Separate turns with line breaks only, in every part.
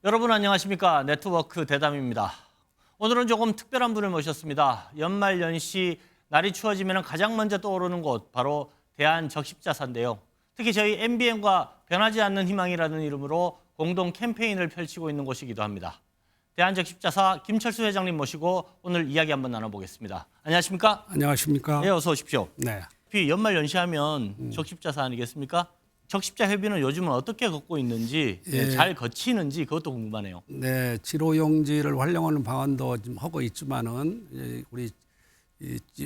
여러분 안녕하십니까? 네트워크 대담입니다. 오늘은 조금 특별한 분을 모셨습니다. 연말연시 날이 추워지면 가장 먼저 떠오르는 곳 바로 대한적십자사인데요. 특히 저희 MBN과 변하지 않는 희망이라는 이름으로 공동 캠페인을 펼치고 있는 곳이기도 합니다. 대한적십자사 김철수 회장님 모시고 오늘 이야기 한번 나눠보겠습니다. 안녕하십니까?
안녕하십니까?
네, 어서 오십시오.
네.
연말연시하면 적십자사 아니겠습니까? 적십자 협의는 요즘은 어떻게 걷고 있는지, 잘 거치는지 그것도 궁금하네요.
네, 지로용지를 활용하는 방안도 좀 하고 있지만은 우리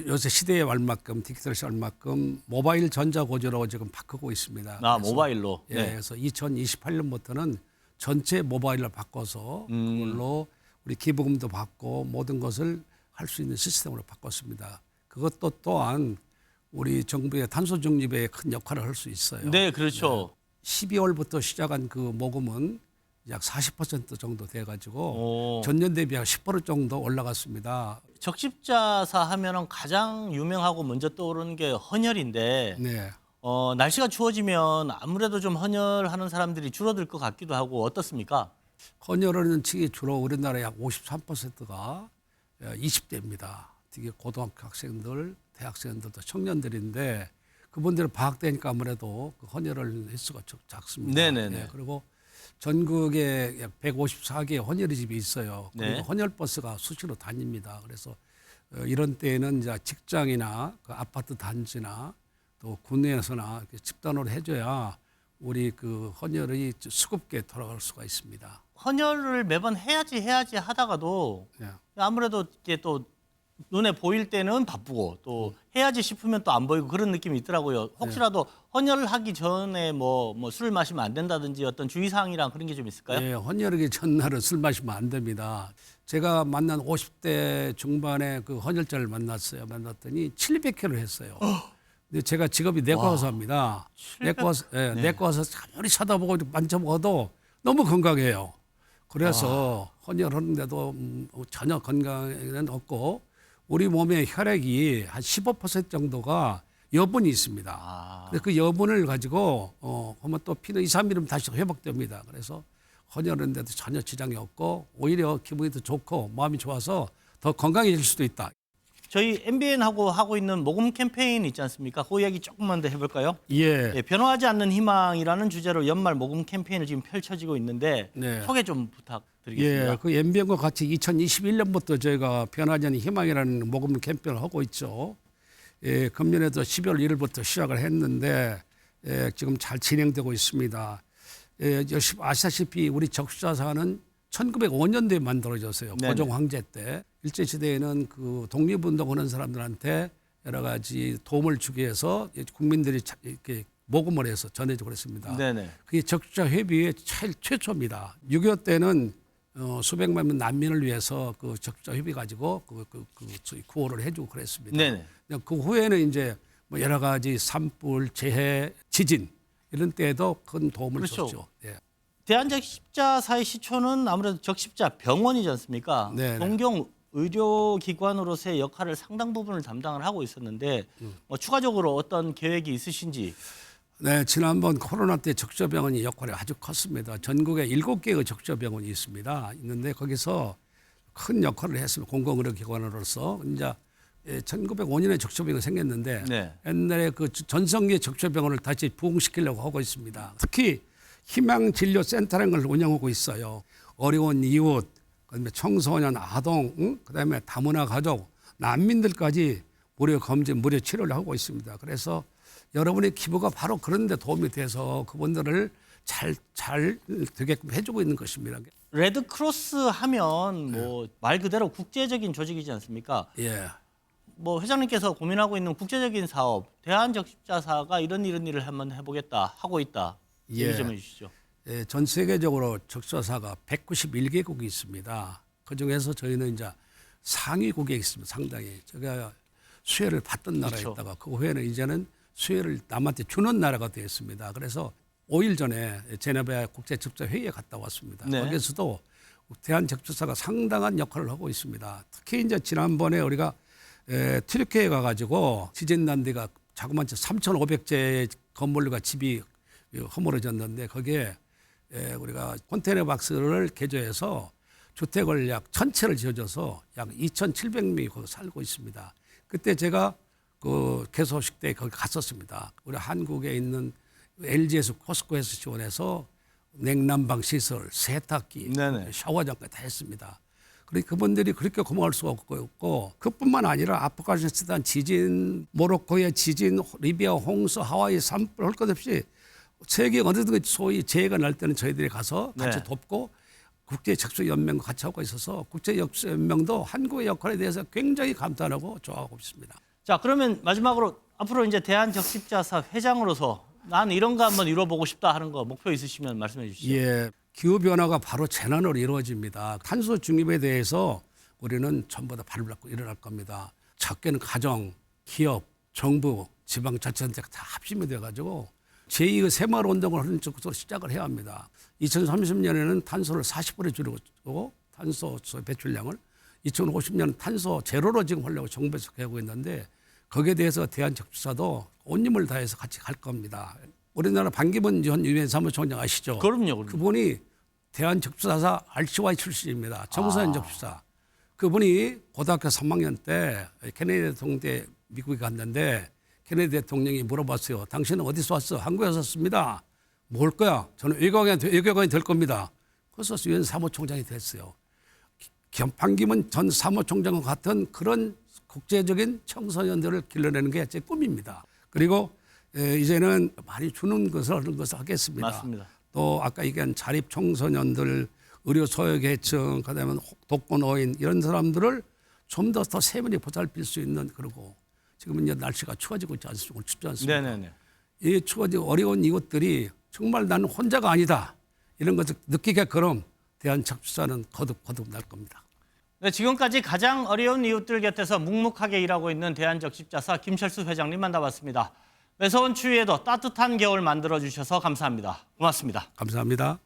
요새 시대에 알만큼 디지털 시대에 알만큼 모바일 전자고지로 지금 바꾸고 있습니다.
그래서, 모바일로.
예, 네. 그래서 2028년부터는 전체 모바일로 바꿔서 그걸로 우리 기부금도 받고 모든 것을 할 수 있는 시스템으로 바꿨습니다. 그것도 또한 우리 정부의 탄소 중립에 큰 역할을 할 수 있어요.
네, 그렇죠.
네. 12월부터 시작한 그 모금은 약 40% 정도 돼가지고 전년 대비 한 10% 정도 올라갔습니다.
적십자사 하면은 가장 유명하고 먼저 떠오르는 게 헌혈인데,
네.
날씨가 추워지면 아무래도 좀 헌혈하는 사람들이 줄어들 것 같기도 하고 어떻습니까?
헌혈하는 측이 주로 우리나라 약 53%가 20대입니다. 되게 고등학교 학생들, 대학생들도 청년들인데 그분들은 방학되니까 아무래도 그 헌혈을 횟수가 작습니다.
네네네.
네, 그리고 전국에 약 154개 헌혈집이 있어요. 그리고
네.
헌혈버스가 수시로 다닙니다. 그래서 이런 때에는 이제 직장이나 그 아파트 단지나 또 군내에서나 이렇게 집단으로 해줘야 우리 그 헌혈이 수급게 돌아갈 수가 있습니다.
헌혈을 매번 해야지 하다가도
네.
아무래도 이게 또 눈에 보일 때는 바쁘고 또 해야지 싶으면 또 안 보이고 그런 느낌이 있더라고요. 혹시라도 헌혈을 하기 전에 뭐 술을 마시면 안 된다든지 어떤 주의사항이랑 그런 게 좀 있을까요?
네, 헌혈하기 전날은 술 마시면 안 됩니다. 제가 만난 50대 중반의 그 헌혈자를 만났어요. 만났더니 700kg를 했어요. 근데 제가 직업이 내과 의사입니다. 내과 의사 아무리 쳐다보고 만져보고도 너무 건강해요. 그래서 헌혈하는데도 전혀 건강에는 없고 우리 몸의 혈액이 한 15% 정도가 여분이 있습니다. 근데 그 여분을 가지고 하면 또 피는 2, 3일이면 다시 회복됩니다. 그래서 헌혈하는데도 전혀 지장이 없고 오히려 기분이 더 좋고 마음이 좋아서 더 건강해질 수도 있다.
저희 MBN하고 하고 있는 모금 캠페인 있지 않습니까? 그 이야기 조금만 더 해볼까요?
예.
변화하지 않는 희망이라는 주제로 연말 모금 캠페인을 지금 펼쳐지고 있는데
네.
소개 좀 부탁드리겠습니다.
예, 그 MBN과 같이 2021년부터 저희가 변하지 않는 희망이라는 모금 캠페인을 하고 있죠. 예, 금년에도 12월 1일부터 시작을 했는데 지금 잘 진행되고 있습니다. 아시다시피 우리 적십자사는 1905년도에 만들어졌어요.
네네.
고종 황제 때 일제 시대에는 그 독립운동하는 사람들한테 여러 가지 도움을 주기 위해서 국민들이 이렇게 모금을 해서 전해주고 그랬습니다.
네네.
그게 적십자 협의회 최초입니다. 6.25 때는 수백만 명 난민을 위해서 그 적십자 협의 가지고 구호를 해주고 그랬습니다.
네네.
그 후에는 이제 뭐 여러 가지 산불, 재해, 지진 이런 때에도 큰 도움을
그렇죠.
줬죠. 예.
대한적십자사의 시초는 아무래도 적십자 병원이지 않습니까?
네네.
동경 의료기관으로서의 역할을 상당 부분을 담당을 하고 있었는데 추가적으로 어떤 계획이 있으신지?
네, 지난번 코로나 때 적십자병원이 역할이 아주 컸습니다. 전국에 7개의 적십자병원이 있는데 거기서 큰 역할을 했습니다. 공공의료기관으로서 이제 1905년에 적십자병원이 생겼는데
네.
옛날에 그 전성기의 적십자병원을 다시 부흥시키려고 하고 있습니다. 특히 희망진료센터라는 걸 운영하고 있어요. 어려운 이웃, 그다음에 청소년, 아동, 그다음에 다문화 가족, 난민들까지 무료 검진, 무료 치료를 하고 있습니다. 그래서 여러분의 기부가 바로 그런 데 도움이 돼서 그분들을 잘 되게끔 해주고 있는 것입니다.
레드크로스 하면 뭐 말 그대로 국제적인 조직이지 않습니까?
예.
뭐 회장님께서 고민하고 있는 국제적인 사업, 대한적십자사가 이런 일을 한번 해보겠다 하고 있다. 얘기 좀 해주시죠.
예, 전 세계적으로 적십자사가 191개국이 있습니다. 그 중에서 저희는 이제 상위국에 있습니다. 상당히 제가 수혜를 받던 나라에
그렇죠.
있다가 그 후에는 이제는 수혜를 남한테 주는 나라가 되었습니다. 그래서 5일 전에 제네바 국제적십자회의에 갔다 왔습니다.
네.
거기서도 대한적십자사가 상당한 역할을 하고 있습니다. 특히 이제 지난번에 우리가 튀르키예에 가가지고 지진 난 데가 자그마치 3,500채의 건물과 집이 허물어졌는데 거기에 우리가 컨테이너 박스를 개조해서 주택을 약 1,000채를 지어줘서 약 2,700명이 거기 살고 있습니다. 그때 제가 그 개소식 때 거기 갔었습니다. 우리 한국에 있는 LG에서 코스코에서 지원해서 냉난방 시설, 세탁기,
네네.
샤워장까지 다 했습니다. 그러니 그분들이 그렇게 고마울 수가 없고 그뿐만 아니라 아프가니스탄 지진, 모로코의 지진, 리비아 홍수, 하와이 산불 할 것 없이 세계 어디든 소위 재해가 날 때는 저희들이 가서 같이
네.
돕고 국제적수연맹과 같이 하고 있어서 국제적수연맹도 한국의 역할에 대해서 굉장히 감탄하고 좋아하고 있습니다.
자, 그러면 마지막으로 앞으로 이제 대한적십자사 회장으로서 난 이런 거 한번 이뤄보고 싶다 하는 거 목표 있으시면 말씀해 주시죠.
예, 기후 변화가 바로 재난으로 이루어집니다. 탄소 중립에 대해서 우리는 전부 다 발을 잡고 일어날 겁니다. 작게는 가정, 기업, 정부, 지방자치단체가 다 합심이 돼가지고 제2의 새마을 운동을 하는 쪽으로 시작을 해야 합니다. 2030년에는 탄소를 40% 줄이고 탄소 배출량을 2050년 탄소 제로로 지금 하려고 정부에서 계획하고 있는데 거기에 대해서 대한적십자도 온 힘을 다해서 같이 갈 겁니다. 우리나라 반기문 전 유엔 사무총장 아시죠?
그럼요.
그분이 대한적십자사 RCY 출신입니다. 정서현 적십사. 그분이 고등학교 3학년 때 케네디 대통령 때 미국에 갔는데 케네디 대통령이 물어봤어요. 당신은 어디서 왔어? 한국에서 왔습니다. 뭘 거야? 저는 외교관이 될 겁니다. 그래서 유엔 사무총장이 됐어요. 반기문 전 사무총장과 같은 그런 국제적인 청소년들을 길러내는 게 제 꿈입니다. 그리고 이제는 많이 주는 것을 하는 것을 하겠습니다.
맞습니다.
또 아까 얘기한 자립 청소년들, 의료 소외계층, 그다음에 독거노인 이런 사람들을 좀 더 세밀히 보살필 수 있는 그리고 지금 이제 날씨가 추워지고 있지 않습니까? 춥지 않습니까?
네네네.
이 추워지고 어려운 이것들이 정말 나는 혼자가 아니다 이런 것을 느끼게끔 대한적십자는 거듭 날 겁니다.
네, 지금까지 가장 어려운 이웃들 곁에서 묵묵하게 일하고 있는 대한적십자사 김철수 회장님 만나봤습니다. 매서운 추위에도 따뜻한 겨울 만들어주셔서 감사합니다. 고맙습니다.
감사합니다.